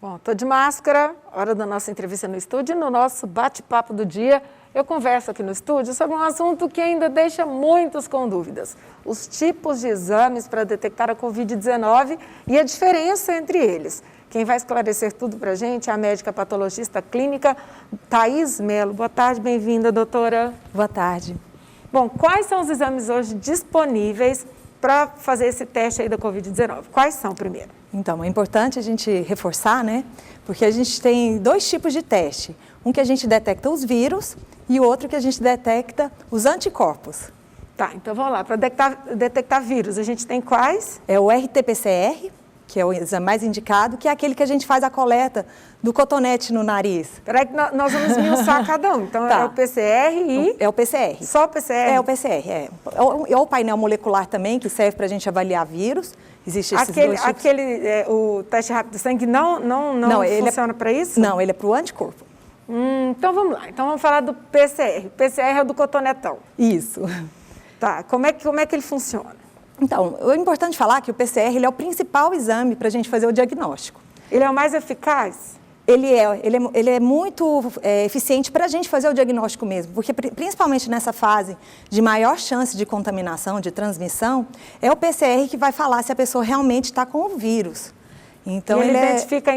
Bom, estou de máscara, hora da nossa entrevista no estúdio. No nosso bate-papo do dia, eu converso aqui no estúdio sobre um assunto que ainda deixa muitos com dúvidas. Os tipos de exames para detectar a Covid-19 e a diferença entre eles. Quem vai esclarecer tudo para a gente é a médica patologista clínica Thaís Mello. Boa tarde, bem-vinda, doutora. Boa tarde. Bom, quais são os exames hoje disponíveis para fazer esse teste aí da Covid-19? Quais são, primeiro? Então, é importante a gente reforçar, né? Porque a gente tem dois tipos de teste. Um que a gente detecta os vírus e o outro que a gente detecta os anticorpos. Tá, então vamos lá. Para detectar vírus, a gente tem quais? É o RT-PCR, que é o exame mais indicado, que é aquele que a gente faz a coleta do cotonete no nariz. Peraí que nós vamos esmiuçar cada um. Então, Tá. é o PCR e... É o PCR. Só o PCR? É o PCR, é. É o painel molecular também, que serve para a gente avaliar vírus. Existe esses dois tipos. O teste rápido do sangue não funciona para isso? Não, ele é para o anticorpo. Então vamos lá. Então vamos falar do PCR. O PCR é o do cotonetão. Isso. Tá, como é que ele funciona? Então, é importante falar que o PCR ele é o principal exame para a gente fazer o diagnóstico. Ele é o mais eficaz? Ele é muito eficiente para a gente fazer o diagnóstico mesmo, porque principalmente nessa fase de maior chance de contaminação, de transmissão, é o PCR que vai falar se a pessoa realmente está com o vírus. Então, ele identifica,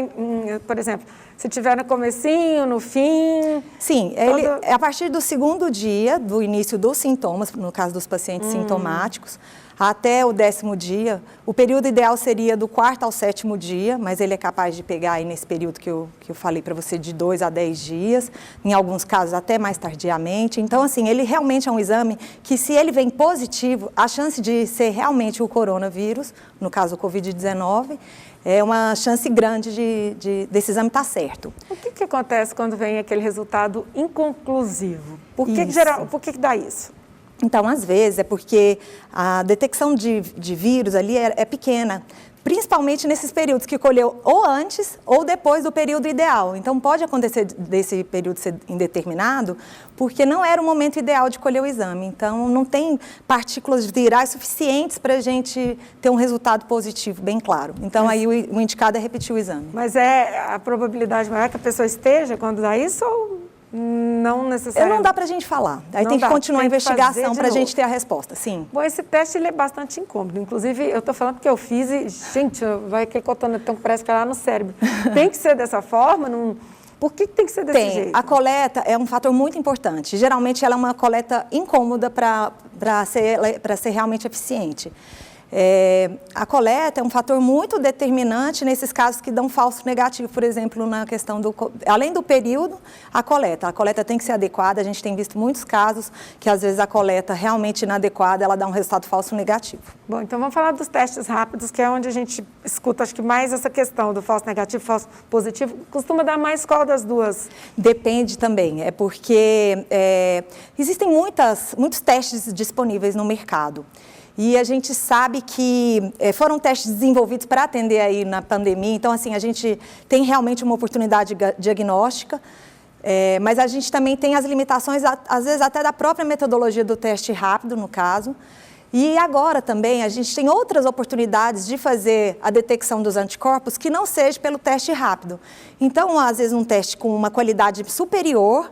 por exemplo, se tiver no comecinho, no fim... Sim, é a partir do segundo dia do início dos sintomas, no caso dos pacientes sintomáticos, até o 10º dia. O período ideal seria do 4º ao 7º dia, mas ele é capaz de pegar aí nesse período que eu falei para você, de 2 a 10 dias, em alguns casos até mais tardiamente. Então, assim, ele realmente é um exame que, se ele vem positivo, a chance de ser realmente o coronavírus, no caso o Covid-19, é uma chance grande desse exame estar certo. O que acontece quando vem aquele resultado inconclusivo? Por que dá isso? Então, às vezes, é porque a detecção de vírus ali é pequena, principalmente nesses períodos que colheu ou antes ou depois do período ideal. Então, pode acontecer desse período ser indeterminado, porque não era o momento ideal de colher o exame. Então, não tem partículas virais suficientes para a gente ter um resultado positivo, bem claro. Então, aí o indicado é repetir o exame. Mas é a probabilidade maior que a pessoa esteja quando dá isso ou... Não necessariamente. Não dá para a gente falar. Aí tem que continuar a investigação para a gente ter a resposta, sim. Bom, esse teste ele é bastante incômodo. Inclusive, eu estou falando porque eu fiz e, gente, vai que cotonetão que parece que é lá no cérebro. Tem que ser dessa forma? Não... Por que tem que ser desse jeito? A coleta é um fator muito importante. Geralmente, ela é uma coleta incômoda para ser realmente eficiente. A coleta é um fator muito determinante nesses casos que dão falso negativo, por exemplo, na questão além do período, a coleta tem que ser adequada. A gente tem visto muitos casos que, às vezes, a coleta realmente inadequada, ela dá um resultado falso negativo. Bom, então vamos falar dos testes rápidos, que é onde a gente escuta, acho que mais essa questão do falso negativo, falso positivo. Costuma dar mais qual das duas? Depende também, porque existem muitos testes disponíveis no mercado. E a gente sabe que foram testes desenvolvidos para atender aí na pandemia. Então, assim, a gente tem realmente uma oportunidade diagnóstica, mas a gente também tem as limitações, às vezes, até da própria metodologia do teste rápido, no caso. E agora também a gente tem outras oportunidades de fazer a detecção dos anticorpos que não seja pelo teste rápido. Então, às vezes, um teste com uma qualidade superior,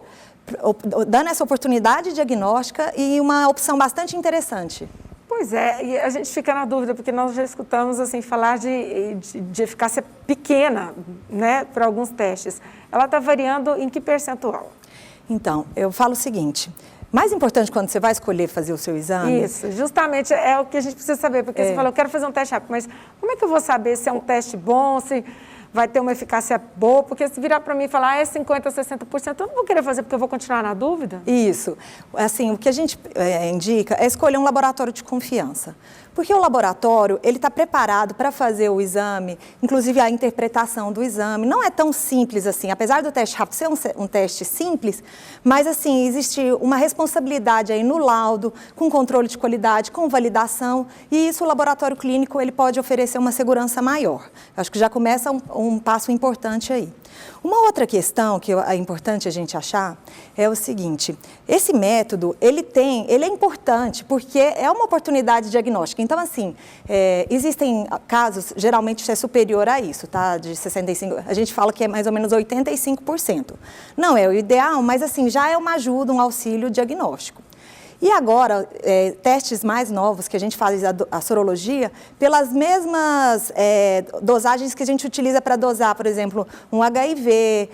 dando essa oportunidade diagnóstica e uma opção bastante interessante. Pois é, e a gente fica na dúvida, porque nós já escutamos assim, falar de eficácia pequena, né, para alguns testes. Ela está variando em que percentual? Então, eu falo o seguinte, mais importante quando você vai escolher fazer o seu exame... Isso, justamente é o que a gente precisa saber, porque você falou, eu quero fazer um teste rápido, mas como é que eu vou saber se é um teste bom, se vai ter uma eficácia boa? Porque se virar para mim e falar, é 50%, 60%, eu não vou querer fazer porque eu vou continuar na dúvida? Isso. Assim, o que a gente indica é escolher um laboratório de confiança. Porque o laboratório, ele está preparado para fazer o exame, inclusive a interpretação do exame. Não é tão simples assim, apesar do teste rápido ser um teste simples, mas assim, existe uma responsabilidade aí no laudo, com controle de qualidade, com validação, e isso o laboratório clínico ele pode oferecer uma segurança maior. Acho que já começa um passo importante aí. Uma outra questão que é importante a gente achar é o seguinte, esse método, ele é importante porque é uma oportunidade diagnóstica. Então, assim, existem casos, geralmente isso é superior a isso, tá? De 65%, a gente fala que é mais ou menos 85%. Não é o ideal, mas assim, já é uma ajuda, um auxílio diagnóstico. E agora, testes mais novos que a gente faz a sorologia, pelas mesmas dosagens que a gente utiliza para dosar, por exemplo, um HIV,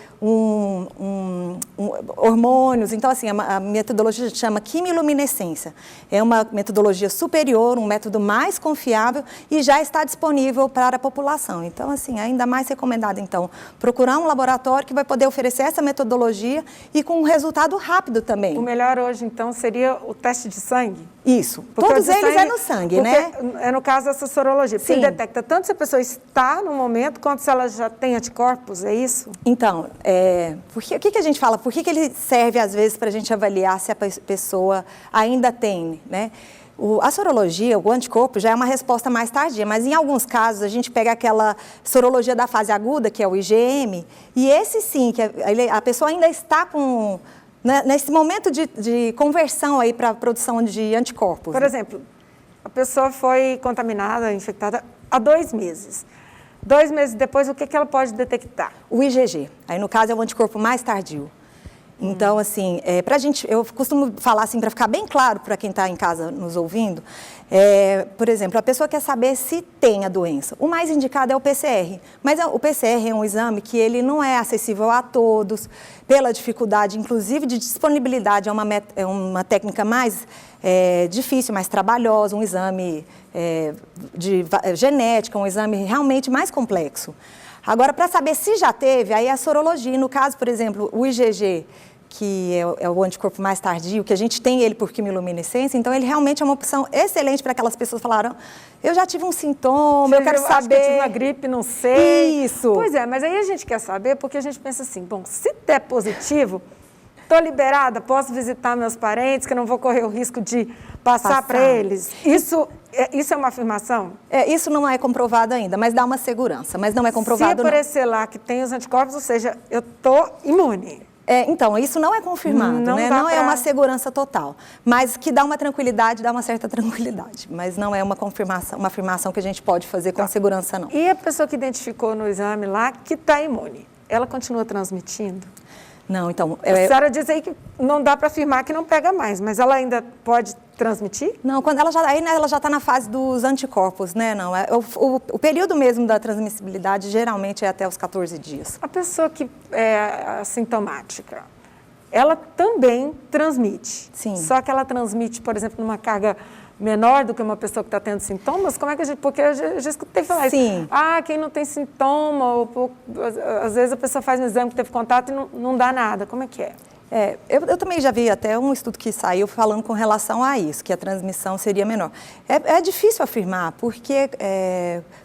hormônios. Então, assim, a metodologia se chama quimiluminescência. É uma metodologia superior, um método mais confiável e já está disponível para a população. Então, assim, ainda mais recomendado, então, procurar um laboratório que vai poder oferecer essa metodologia e com um resultado rápido também. O melhor hoje, então, seria o teste de sangue? Isso. Porque todos eles é no sangue, né? É no caso dessa sorologia. Porque ele detecta tanto se a pessoa está no momento, quanto se ela já tem anticorpos, é isso? Então, porque, o que a gente fala? Por que ele serve, às vezes, para a gente avaliar se a pessoa ainda tem, né? A sorologia, o anticorpo, já é uma resposta mais tardia, mas em alguns casos a gente pega aquela sorologia da fase aguda, que é o IgM, e esse sim, que a pessoa ainda está com... Nesse momento de conversão aí para a produção de anticorpos. Por exemplo, a pessoa foi contaminada, infectada há 2 meses. 2 meses depois, o que ela pode detectar? O IgG. Aí, no caso, é o anticorpo mais tardio. Então, assim, pra gente, eu costumo falar assim, para ficar bem claro para quem está em casa nos ouvindo, por exemplo, a pessoa quer saber se tem a doença. O mais indicado é o PCR, mas o PCR é um exame que ele não é acessível a todos, pela dificuldade, inclusive, de disponibilidade, é uma técnica mais difícil, mais trabalhosa, um exame de genética, um exame realmente mais complexo. Agora, para saber se já teve, aí é a sorologia. No caso, por exemplo, o IgG, que é o anticorpo mais tardio, que a gente tem ele por quimiluminescência, então ele realmente é uma opção excelente para aquelas pessoas que falaram, eu já tive um sintoma, eu quero saber... Acho que eu tive uma gripe, não sei. Isso. Pois é, mas aí a gente quer saber, porque a gente pensa assim, bom, se der positivo, estou liberada, posso visitar meus parentes, que eu não vou correr o risco de passar para eles. Isso é uma afirmação? Isso não é comprovado ainda, mas dá uma segurança, mas não é comprovado. Se aparecer lá que tem os anticorpos, ou seja, eu estou imune. Então, isso não é confirmado, né? Não é uma segurança total, mas que dá uma tranquilidade, dá uma certa tranquilidade, mas não é uma confirmação, uma afirmação que a gente pode fazer com segurança, não. E a pessoa que identificou no exame lá que está imune, ela continua transmitindo? Não, então... A senhora diz aí que não dá para afirmar que não pega mais, mas ela ainda pode transmitir? Não, quando ela já está na fase dos anticorpos, né? Não, o período mesmo da transmissibilidade geralmente é até os 14 dias. A pessoa que é assintomática, ela também transmite. Sim. Só que ela transmite, por exemplo, numa carga menor do que uma pessoa que está tendo sintomas? Como é que a gente... Porque eu já escutei falar Sim. isso. Quem não tem sintoma, ou, às vezes a pessoa faz um exame que teve contato e não dá nada. Como é que é? Eu também já vi até um estudo que saiu falando com relação a isso, que a transmissão seria menor. É difícil afirmar, porque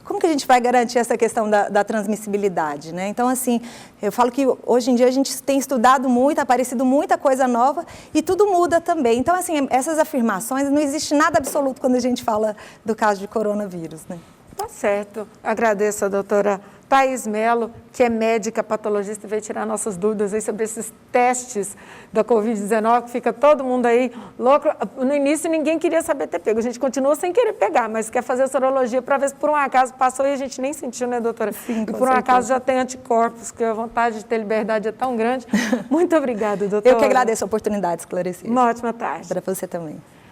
como que a gente vai garantir essa questão da transmissibilidade, né? Então, assim, eu falo que hoje em dia a gente tem estudado muito, aparecido muita coisa nova e tudo muda também. Então, assim, essas afirmações, não existe nada absoluto quando a gente fala do caso de coronavírus, né? Tá certo. Agradeço a doutora Thaís Mello, que é médica patologista, e veio tirar nossas dúvidas aí sobre esses testes da Covid-19, que fica todo mundo aí louco. No início ninguém queria saber ter pego, a gente continua sem querer pegar, mas quer fazer a sorologia para ver se por um acaso passou e a gente nem sentiu, né, doutora? Sim, e por um acaso já tem anticorpos, que a vontade de ter liberdade é tão grande. Muito obrigada, doutora. Eu que agradeço a oportunidade de esclarecer. Uma ótima tarde. Para você também.